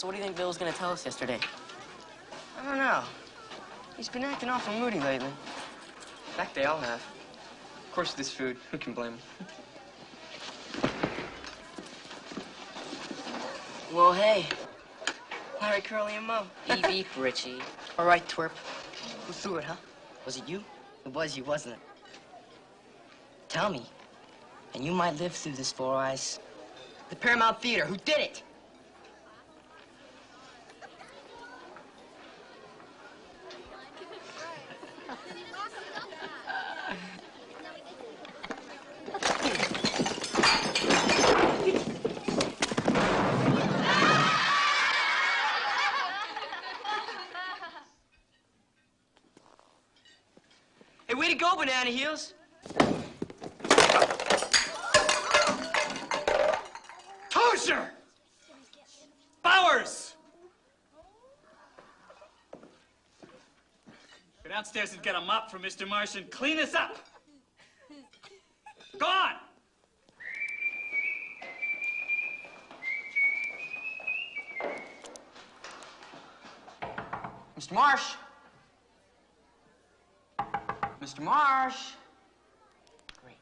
So what do you think Bill was gonna tell us yesterday? I don't know. He's been acting awful moody lately. In fact, they all have. Of course, this food. Who can blame him? Well, hey. All right, Curly and Mo. Beep, Richie. All right, twerp. Who threw it, huh? Was it you? It was you, wasn't it? Tell me. And you might live through this, Four Eyes. The Paramount Theater. Who did it? Hey, way to go, Banana Heels. Hosier! Bowers! Go downstairs and get a mop from Mr. Marsh and clean us up. Go on! Mr. Marsh. Mr. Marsh. Great.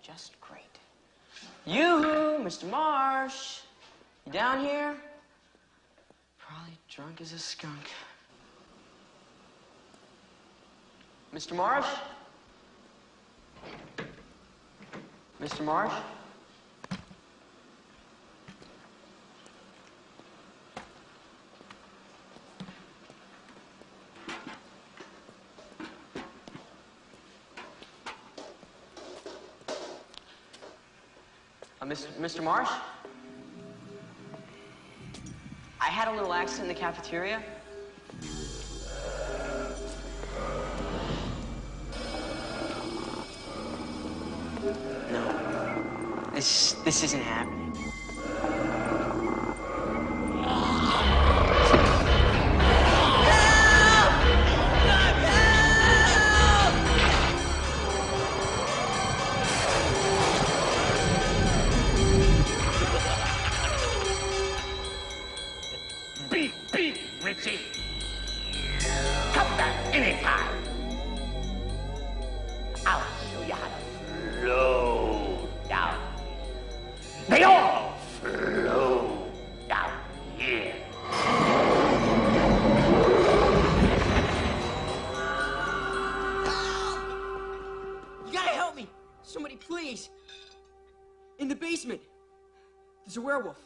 Just great. Yoo-hoo, Mr. Marsh. You down here? Probably drunk as a skunk. Mr. Marsh? Mr. Marsh? Mr. Marsh? I had a little accident in the cafeteria. No. This isn't happening. Beep, Richie. Come back anytime. I'll show you how to flow down. They all flow down here. You gotta help me. Somebody, please. In the basement. There's a werewolf.